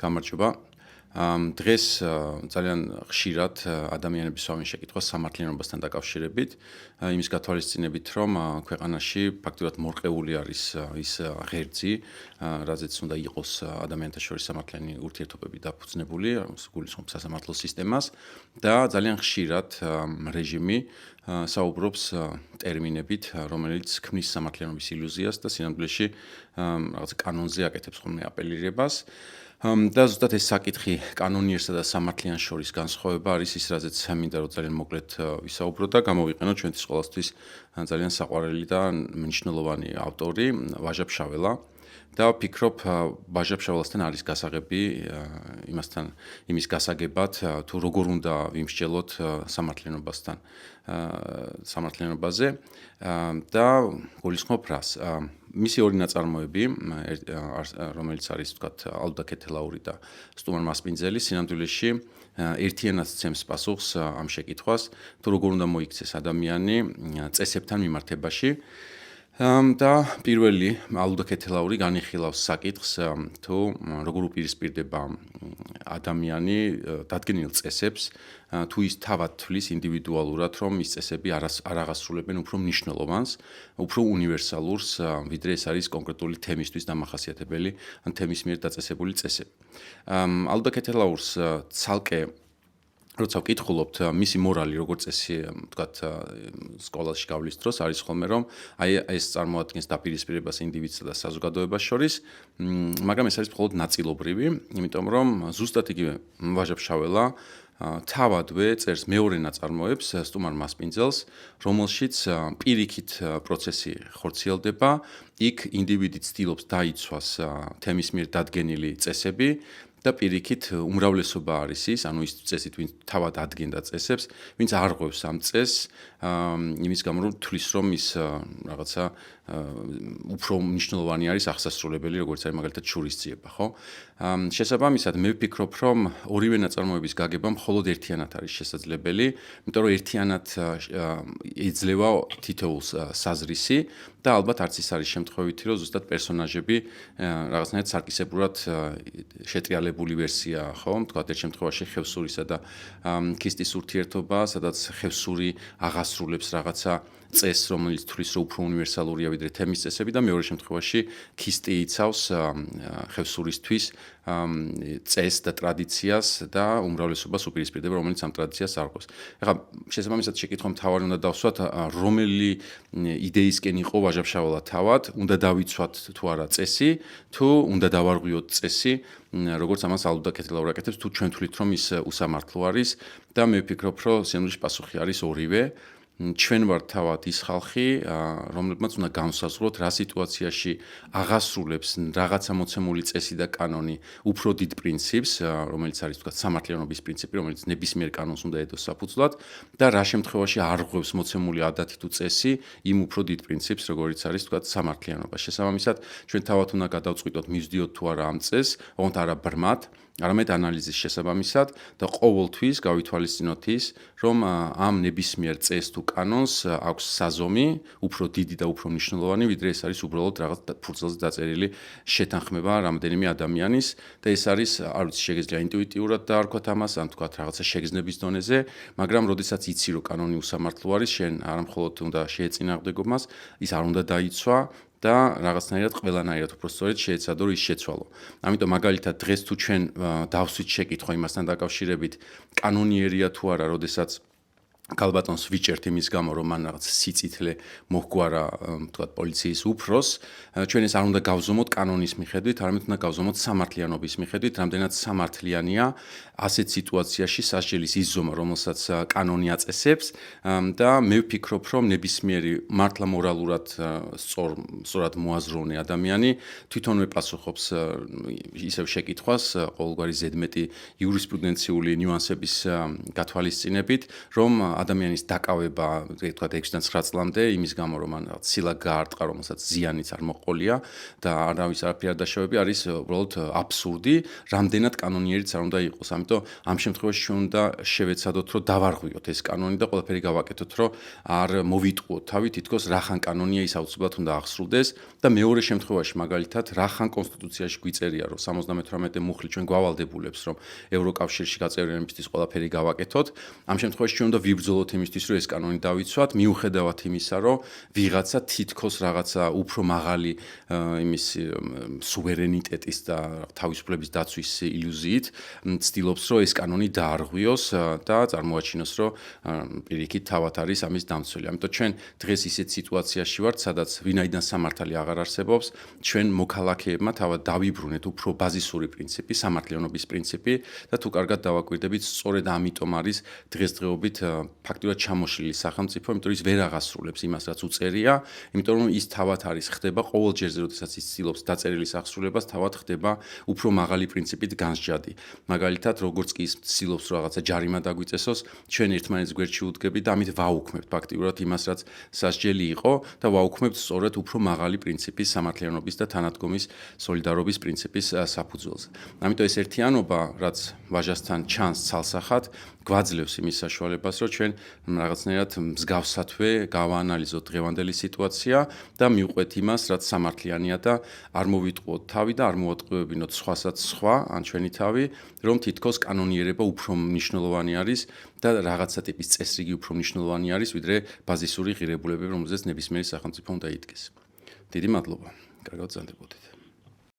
გამარჯობა. დღეს ძალიან ხშირად ადამიანების ვამენ შეკითხვას სამართლიანობასთან დაკავშირებით, იმის გათვალისწინებით, რომ ქვეყანაში ფაქტობრივად მორყეული არის ის ღერძი, რაზეც უნდა იყოს ადამიანთა შორის სამართლიანი ურთიერთობები დაფუძნებული, გულისხმობ სასამართლო სისტემას და ძალიან ხშირად რეჟიმი საუბრობს ტერმინებით, რომელიც ქმნის სამართლიანობის ილუზიას და სინამდვილეში რაღაც კანონზე აკეთებს ხოლმე აპელირებას. და ზუსტად ეს საკითხი კანონიერსა და სამართლიან შორის განსხვავება არის ის, რაზეც მინდა რომ ძალიან მოკლედ ვისაუბრო და გამოვიყენო ჩვენთვის ყოველთვის ძალიან საყვარელი და მნიშვნელოვანი ავტორი ვაჟა-ფშაველა. და ვფიქრობ, ვაჟა-ფშაველასთან არის გასაღები იმის გასაგებად, თუ როგორ უნდა ვიმსჯელოთ სამართლიანობაზე და გულისხმობ რას. მისი ორი ნაწარმოები, რომელიც არის ვთქვათ ალდო ქეთელაური და სტუმარ მასპინძელი, სინამდვილეში ერთიანად ცემს პასუხს ამ შეკითხვას, თუ როგორ უნდა მოიქცეს ადამიანი წესებთან მიმართებაში. და პირველი ალდო ქეთელაური განიხილავს საკითხს, თუ როგორ უპირისპირდება ადამიანი დადგენილ წესებს, თუ ის თავად თვლის ინდივიდუალურად, რომ ის წესები არ აღასრულებენ უფრო მნიშვნელოვანს, უფრო უნივერსალურს, ვიდრე ეს არის კონკრეტული თემისთვის დამახასიათებელი, ან თემის მიერ დაწესებული წესები. ალდო ქეთელაურს ცალკე როცა ვკითხულობთ, მისი მორალი როგორც წესი, ვთქვათ, სკოლაში გავლის დროს არის ხოლმე, რომ ეს წარმოადგენს დაპირისპირებას ინდივიდსა და საზოგადოებას შორის, მაგრამ ეს არის მხოლოდ ნაწილობრივი, იმიტომ რომ ზუსტად იგივე ვაჟა-ფშაველა თავადვე წერს მეორე ნაწარმოებს სტუმარ მასპინძელს, რომელშიც პირიქით პროცესი ხორციელდება, იქ ინდივიდი ცდილობს დაიცვას თემის მიერ დადგენილი წესები და პირიქით უმრავლესობა არის ის, ანუ ის წესით, ვინც თავად ადგენდა წესებს, ვინც არღვევს ამ წესს, იმის გამო რომ თვლის, რომ ის რაღაცა უფრო მნიშვნელოვანი არის აღსასრულებელი, როგორც არის მაგალითად შურისძიება, ხო? შესაბამისად, მე ვფიქრობ, რომ ორივე ნაწარმოების გაგება მხოლოდ ერთიანად არის შესაძლებელი, იმიტომ რომ ერთიანად იძლევა თითოეულს საზრისი და ალბათ არც ის არის შემთხვევითი, რომ ზუსტად პერსონაჟები რაღაცნაირად სარკისებურად შეტრიალებული ვერსია, ხო? თქვათ ერთ შემთხვევაში ხევსურისა და ქისტის ურთიერთობა, სადაც ხევსური აღასრულებს რაღაცა წესს, რომელიც თვლის, რომ უფრო უნივერსალურია ვიდრე თემის წესები და მეორე შემთხვევაში ქისტი იცავს ხევსურისთვის წესს და ტრადიციას და უმრავლესობას უპირისპირდება, რომელიც ამ ტრადიციას არღვევს. ეხლა შესაბამისად შეკითხვა მთავარი უნდა დავსვათ, რომელი იდეისკენ იყო ვაჟა-ფშაველა თავად, უნდა დავიცვათ თუ არა წესი, თუ უნდა დავარღვიოთ წესი, როგორც ამას ალდო ქეთელაური აკეთებს, თუ ჩვენ თვლით, რომ ის უსამართლო არის და მე ვფიქრობ, რომ სინამდვილეში პასუხი არის ორივე. ჩვენ ვართ თავად ის ხალხი, რომლებმაც უნდა განსაზღვროთ, რა სიტუაციაში აღასრულებს რაღაცა მოცემული წესი და კანონი უფრო დიდ პრინციპს, რომელიც არის თქვათ სამართლიანობის პრინციპი, რომელიც ნებისმიერ კანონს უნდა ედოს საფუძვლად და რა შემთხვევაში არღვევს მოცემული ადათი თუ წესი იმ უფრო დიდ პრინციპს, როგორიც არის თქვათ სამართლიანობა. შესაბამისად, ჩვენ თავად უნდა გადავწყვიტოთ, მივსდიოთ თუ არა ამ წესს, ოღონდ არა ბრმად, არამედ ანალიზის შესაბამისად და ყოველთვის გავითვალისწინოთ ის, რომ ამ ნებისმიერ წესს თუ კანონს აქვს საზომი, უფრო დიდი და უფრო მნიშვნელოვანი, ვიდრე ეს არის უბრალოდ რაღაც ფურცელზე დაწერილი შეთანხმება რამდენიმე ადამიანის და ეს არის, არ ვიცი, შეგიძლია ინტუიტიურად დაარქვათ ამას, ან თქვათ რაღაცა შეგრძნების დონეზე, მაგრამ როდესაც იცი, რომ კანონი უსამართლო არის, შენ არა მხოლოდ უნდა შეეწინააღმდეგო მას, ის არ უნდა დაიცვა და რაღაცნაირად ყველანაირად უფრო სწორედ შეეცადო ის შეცვალო. ამიტომ მაგალითად დღეს თუ ჩვენ დავსვით შეკითხვა იმასთან დაკავშირებით, კანონიერია თუ არა, როდესაც ქალბატონს ვიჭერთ იმის გამო, რომ მან რაღაც სიწითლე მოჰგვარა, თქვათ, პოლიციის უფროს, ჩვენ ეს არ უნდა გავზომოთ კანონის მიხედვით, არამედ უნდა გავზომოთ სამართლიანობის მიხედვით, რამდენად სამართლიანია ასეთ სიტუაციაში სასჯელის ის ზომა, რომელსაც კანონი აწესებს და მე ვფიქრობ, რომ ნებისმიერი მართლა მორალურად სწორად მოაზროვნე ადამიანი თვითონვე პასუხობს ისევ შეკითხვას, ყოველგვარი ზედმეტი იურისპრუდენციული ნიუანსების გათვალისწინებით, რომ ადამიანის დაკავება, თქვათ 6-დან 9 წლამდე, იმის გამო რომ ან ცილა გაარტყა, რომელსაც ზიანიც არ მოყოლია და არავის არაფერი არ დაშავები, არის უბრალოდ აბსურდი, რამდენად კანონიერიც არ უნდა იყოს. ამიტომ ამ შემთხვევაში ჩვენ უნდა შევეცადოთ, რომ დავარღვიოთ ეს კანონი და ყველაფერი გავაკეთოთ, რომ არ მოვიტყუოთ თავი, თითქოს რახან კანონია ის აუცილებლად უნდა აღსრულდეს და მეორე შემთხვევაში მაგალითად რახან კონსტიტუციაში გვიწერია, რომ 78 მუხლი ჩვენ გვავალდებულებს, რომ ევროკავშირში გაწევრიანებისთვის ყველაფერი გავაკეთოთ. ამ შემთხვევაში ჩვენ უნდა ვიბრძოლოთ იმისთვის, რომ ეს კანონი დავიცვათ, მიუხედავად იმისა, რომ ვიღაცა თითქოს რაღაცა უფრო მაღალი იმის სუვერენიტეტის და თავისუფლების დაცვის ილუზიით ცდილობს, რომ ეს კანონი დაარღვიოს და წარმოაჩინოს, რომ პირიქით თავად არის ამის დამცველი. ამიტომ ჩვენ დღეს ისეთ სიტუაციაში ვართ, სადაც ვინაიდან სამართალი აღარ არსებობს, ჩვენ მოქალაქეებმა თავად დავიბრუნეთ უფრო ბაზისური პრინციპი, სამართლიანობის პრინციპი და თუ კარგად დავაკვირდებით, სწორედ ამიტომ არის დღესდღეობით ფაქტურად ჩამოშლილი სახელმწიფო, იმიტომ რომ ის ვერ აღასრულებს იმას, რაც უწერია, იმიტომ რომ ის თავად არის ხდება ყოველ ჯერზე, როდესაც ის ცდილობს დაწერილის აღსრულებას, თავად ხდება უფრო მაღალი პრინციპით განსჯადი. მაგალითად, როგორც კი ის ცდილობს რაღაცა ჯარიმა დაგვიწესოს, ჩვენ ერთმანეთს გვერდში უდგებით და ამით ვაუქმებთ ფაქტიურად იმას, რაც სასჯელი იყო და ვაუქმებთ სწორედ უფრო მაღალი პრინციპის, სამართლიანობის და თანადგომის სოლიდარობის პრინციპის საფუძველზე. ამიტომ ეს ერთიანობა, რაც ვაჟასთან ჩანს ცალსახად, გვაძლევს იმის საშუალებას, რომ ჩვენ რაღაცნაირად მსგავსათვე გავაანალიზოთ დღევანდელი სიტუაცია და მივყვეთ იმას, რაც სამართლიანია და არ მოვიტყუოთ თავი და არ მოვატყუებინოთ სხვასაც სხვა, ან ჩვენი თავი, რომ თითქოს კანონიერება უფრო მნიშვნელოვანი არის და რაღაცა ტიპის წესრიგი უფრო მნიშვნელოვანი არის, ვიდრე ბაზისური ღირებულებები, რომელზეც ნებისმიერი სახელმწიფო უნდა იდგეს. დიდი მადლობა. კარგად ვზარდებოდეთ.